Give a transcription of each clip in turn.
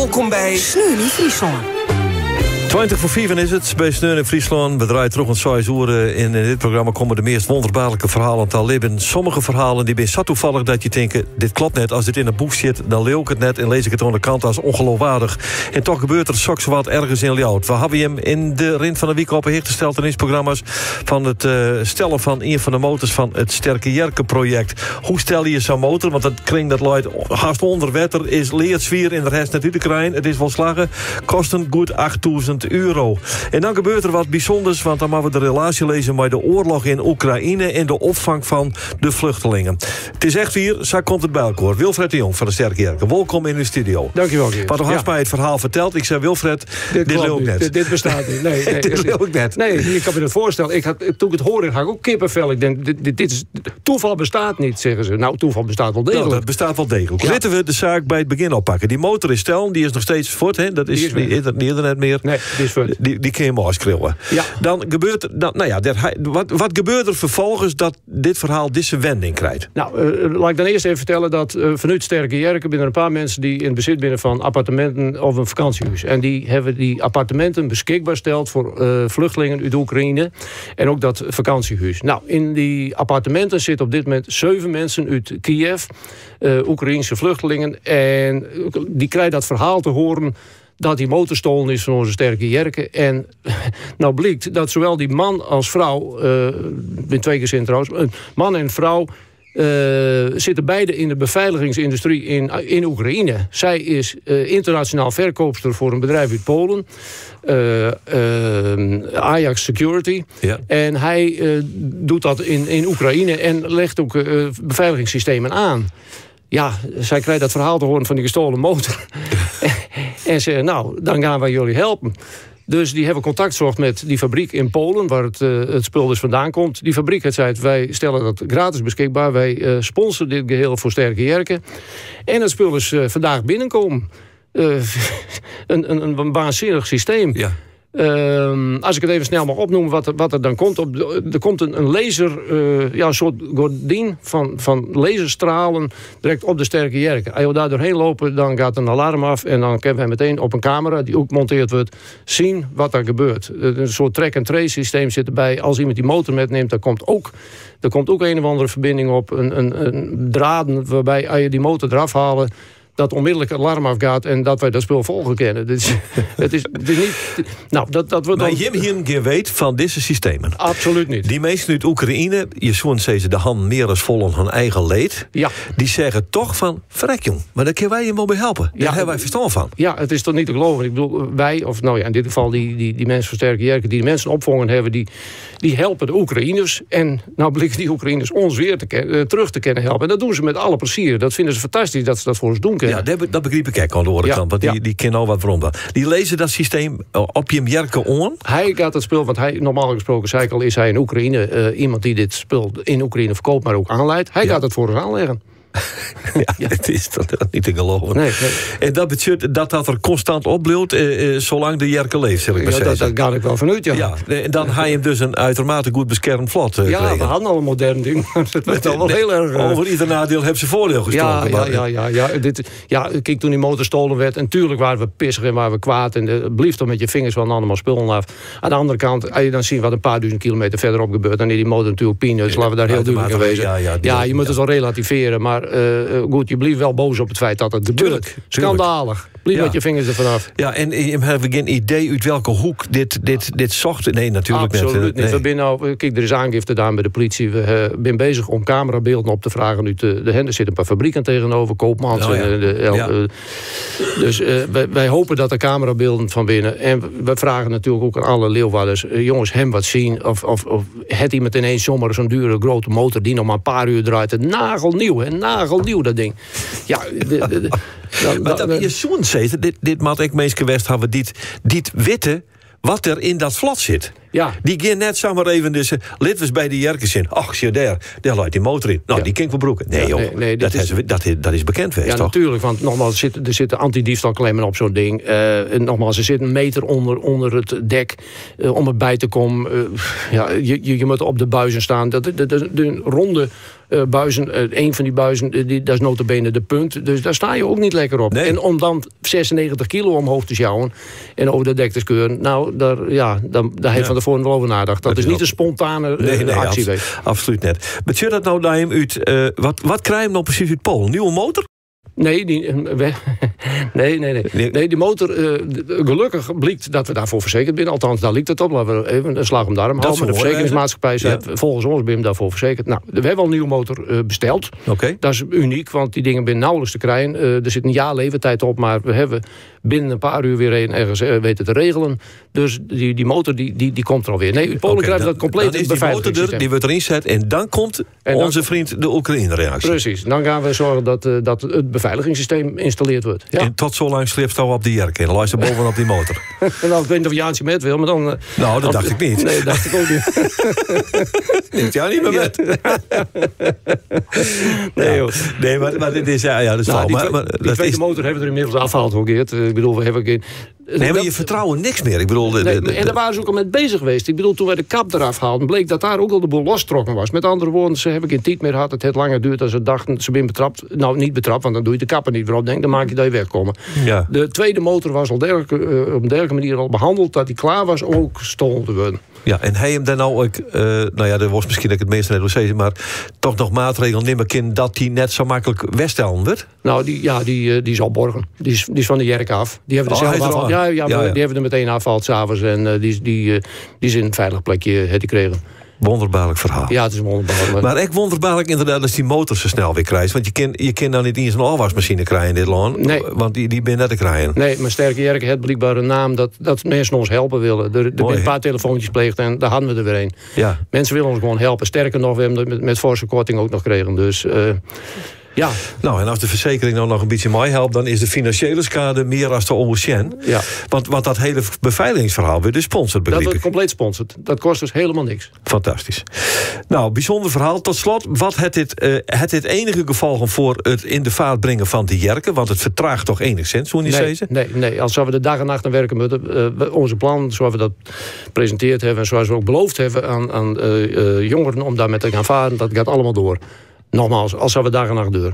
Welkom bij Sneun in Friesland. 20 voor 4 is het bij Sneun in Friesland. We draaien terug een 6 uur. In dit programma komen de meest wonderbaarlijke verhalen te leven. Sommige verhalen die zijn zo toevallig dat je denkt, dit klopt net. Als dit in een boek zit, dan leeuw ik het net en lees ik het aan de kant als ongeloofwaardig. En toch gebeurt er soms wat ergens in Ljout. We hebben hem in de Rint van de Week op gesteld in programma's van het stellen van een van de motors van het Sterke Jerke project. Hoe stel je zo'n motor? Want dat klinkt dat luidt haast onder wetter, is leerzwier in de rest net uit te krijgen. Het is wel slagen, kosten goed €8.000. En dan gebeurt er wat bijzonders, want dan moeten we de relatie lezen met de oorlog in Oekraïne en de opvang van de vluchtelingen. Het is echt weer, zo komt het bij elkaar. Wilfred de Jong van de Sterke Jerke, welkom in de studio. Dankjewel, Geert. Wat had mij het verhaal verteld? Ik zei, Wilfred, dit leeuw ik net. Dit bestaat niet. Nee, dit leeuw ik net. Nee, ik kan me dat voorstellen. Toen ik het hoorde, had ik ook kippenvel. Ik denk, dit is, toeval bestaat niet, zeggen ze. Nou, toeval bestaat wel degelijk. Nou, dat bestaat wel degelijk. Ja. Laten we de zaak bij het begin oppakken. Die motor is stel, die is nog steeds voort. Hè? Dat is niet internet meer. Nee, die is voort. Die kun je maar schreeuwen. Ja. Dan gebeurt wat gebeurt er vervolgens dat dit verhaal deze wending krijgt? Nou, laat ik dan eerst even vertellen dat vanuit Sterke Jerke binnen een paar mensen die in bezit binnen van appartementen of een vakantiehuis. En die hebben die appartementen beschikbaar gesteld voor vluchtelingen uit Oekraïne. En ook dat vakantiehuis. Nou, in die appartementen zitten op dit moment 7 mensen uit Kiev, Oekraïense vluchtelingen. En die krijgen dat verhaal te horen dat die motor gestolen is van onze Sterke Jerke. En nou blijkt dat zowel die man als vrouw, ben 2 keer zin trouwens, man en vrouw zitten beide in de beveiligingsindustrie in Oekraïne. Zij is internationaal verkoopster voor een bedrijf uit Polen, Ajax Security. Ja. En hij doet dat in Oekraïne en legt ook beveiligingssystemen aan. Ja, zij krijgt dat verhaal te horen van die gestolen motor. En ze nou, dan gaan wij jullie helpen. Dus die hebben contact gezocht met die fabriek in Polen, waar het spul dus vandaan komt. Die fabriek heeft gezegd, wij stellen dat gratis beschikbaar. Wij sponsoren dit geheel voor Sterke Jerke. En het spul is vandaag binnenkomen. Een waanzinnig systeem. Ja. Als ik het even snel mag opnoemen wat er dan komt. Er komt een laser, een soort gordijn van laserstralen direct op de Sterke Jerke. Als we daar doorheen lopen, dan gaat een alarm af en dan kunnen we meteen op een camera die ook gemonteerd wordt zien wat er gebeurt. Een soort track-and-trace systeem zit erbij. Als iemand die motor metneemt, er komt ook een of andere verbinding op. Een draden waarbij als je die motor eraf halen, dat onmiddellijk het alarm afgaat en dat wij dat spul volgen kennen. Het is niet. Nou, dat wordt. Maar je hier geen weet van deze systemen. Absoluut niet. Die mensen uit Oekraïne, je zoon ze de hand meer als vol aan hun eigen leed. Ja. Die zeggen toch van, verrek jong, maar daar kunnen wij je wel bij helpen. Daar hebben wij verstand van. Ja, het is toch niet te geloven. Ik bedoel, wij, of nou ja, in dit geval die mensen van Sterke Jerke, die de mensen opvangen hebben, die helpen de Oekraïners. En nou blikken die Oekraïners ons weer terug te kunnen helpen. En dat doen ze met alle plezier. Dat vinden ze fantastisch dat ze dat voor ons doen kunnen. Ja, dat begreep ik echt aan de andere kant. Want die kennen al wat waarom. Die lezen dat systeem op je Jerke on. Hij gaat het spul, want normaal gesproken zei ik al, is hij in Oekraïne iemand die dit spul in Oekraïne verkoopt, maar ook aanleidt. Hij gaat het voor ons aanleggen. Het is dat niet te geloven. Nee. En dat betekent dat er constant opbleeuwt zolang de Jerke leeft, zeg ik maar zeggen. Dat ga ik wel vanuit, ja. En dan ga je hem dus een uitermate goed beschermd vlot krijgen. We hadden al een modern ding. Het werd al wel heel erg. Over ieder nadeel hebben ze voordeel gesproken. Kijk, toen die motor gestolen werd, en tuurlijk waren we pissig en waren we kwaad. En blieft toch met je vingers wel allemaal spullen af. Aan de andere kant, als je dan ziet wat een paar duizend kilometer verderop gebeurt, dan is die motor natuurlijk peanuts. Laten we daar heel duidelijk aan wezen. Ja, je moet het wel relativeren, maar goed, je blijft wel boos op het feit dat het gebeurt. Tuurlijk. Schandalig. Blijf met je vingers ervan af. Ja, en je hebt geen idee uit welke hoek dit zocht. Nee, natuurlijk niet. Absoluut niet. We nou, kijk, er is aangifte gedaan bij de politie. We zijn bezig om camerabeelden op te vragen. Nu er zitten een paar fabrieken tegenover, Koopmans. Dus wij hopen dat er camerabeelden van binnen. En we vragen natuurlijk ook aan alle Leeuwarders, jongens, hem wat zien. Of het iemand ineens zomaar zo'n dure grote motor die nog maar een paar uur draait. Nagelnieuw dat ding. Ja, maar dat je zo'n zegt, dit maat ik meest geweest hebben, dit witte wat er in dat vlot zit. Ja. Die gaan net zomaar even dus lidwes bij de Jerkes in. Ach, zie je daar luidt die motor in. Nou, die kan ik verbroeken. Nee, dat is bekend geweest, ja, toch? Natuurlijk, want nogmaals, er zitten anti-diefstalklemmen op zo'n ding. Nogmaals, er zit een meter onder het dek om erbij te komen. Je moet op de buizen staan. De ronde buizen. Een van die buizen, dat is nota bene de punt. Dus daar sta je ook niet lekker op. Nee. En om dan 96 kilo omhoog te sjouwen en over de dek te skeuren, nou, daar heeft van tevoren wel over nagedacht. Dat is niet een spontane actie. Absoluut net. Maar zie je dat nou hem uit? Wat krijg je nou precies uit Polen? Nieuwe motor? Nee, die motor, gelukkig blijkt dat we daarvoor verzekerd zijn. Althans, daar lijkt het op. Laten we even een slag om de arm houden. Maar de verzekeringsmaatschappij zegt, volgens ons ben je daarvoor verzekerd. Nou, we hebben al een nieuwe motor besteld. Okay. Dat is uniek, want die dingen zijn nauwelijks te krijgen. Er zit een jaar leeftijd op, maar we hebben binnen een paar uur weer ergens weten te regelen. Dus die motor die komt er alweer. Nee, in Polen krijgen we dat complete beveiligingssysteem. Die wordt erin zet en dan komt onze vriend de Oekraïne-reactie. Precies, dan gaan we zorgen dat het beveiligingssysteem geïnstalleerd wordt. Ja. En tot zo lang sleepstouw op die jerk in. Luister bovenop die motor. Nou, ik weet niet of Jaantje met wil, maar dan... nou, dat dacht ik niet. Nee, dat dacht ik ook niet. Neemt jou niet meer met. Nee, joh. Nee, maar dit is... Ja, dat is nou, die tweede motor hebben we er inmiddels afgehaald, hoor, Geert. Ik bedoel, we hebben geen... Nee, maar je vertrouwen niks meer. Ik bedoel, en daar waren ze ook al mee bezig geweest. Ik bedoel, toen wij de kap eraf haalden, bleek dat daar ook al de boel lostrokken was. Met andere woorden, ze hebben geen tijd meer gehad. Het heeft langer duurt dan ze dachten. Ze zijn betrapt. Nou, niet betrapt, want dan doe je de kappen niet weer op. Dan maak je dat je wegkomen. Ja. De tweede motor was al op een dergelijke manier al behandeld dat hij klaar was om ook gestolen te worden. Ja, en hij hem dan nou ook, nou ja, dat was misschien het meeste net zeggen, maar toch nog maatregelen nemen kunnen dat die net zo makkelijk wegstellen wordt? Nou, die is al borgen. Die is van de jerk af. Die hebben er zelf afval. Ja, die hebben er meteen afgehaald s'avonds en die is in een veilig plekje gekregen. Wonderbaarlijk verhaal. Ja, het is een wonderbaarlijk. Maar echt wonderbaarlijk inderdaad als die motor zo snel weer krijgt. Want je kan nou niet eens een afwasmachine krijgen in dit land. Nee. Want die ben net te krijgen. Nee, maar Sterke Jerk heeft blijkbaar een naam dat mensen ons helpen willen. Er zijn een paar telefoontjes gepleegd en daar hadden we er weer een. Ja. Mensen willen ons gewoon helpen. Sterker nog, we hebben het met forse korting ook nog gekregen. Dus... ja. Nou, en als de verzekering nou nog een beetje mij helpt, dan is de financiële schade meer als de oceaan. Ja. Want dat hele beveiligingsverhaal weer de sponsor, begreep ik. Dat wordt compleet sponsord. Dat kost dus helemaal niks. Fantastisch. Nou, bijzonder verhaal. Tot slot, wat het dit enige gevolgen voor het in de vaart brengen van de jerken? Want het vertraagt toch enigszins, hoe niet zeggen? Nee. Als we de dag en nacht aan werken moeten, onze plan, zoals we dat gepresenteerd hebben en zoals we ook beloofd hebben aan jongeren om daarmee te gaan varen, dat gaat allemaal door. Nogmaals, als we dag en nacht door.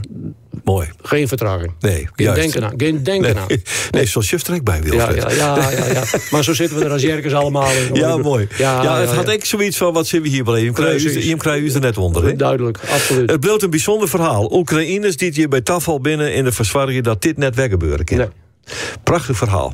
Mooi. Geen vertraging. Nee, Geen denken aan. Nee, zoals je er bij wil. Ja. Maar zo zitten we er als jerkers allemaal in. Ja, mooi. Het had echt zoiets van, wat zitten we hier wel even? Je krijgt u er net onder. Hè? Duidelijk, absoluut. Het bleef een bijzonder verhaal. Oekraïners die hier bij tafel binnen in de verzwargen dat dit net weggebeuren kan. Nee. Prachtig verhaal.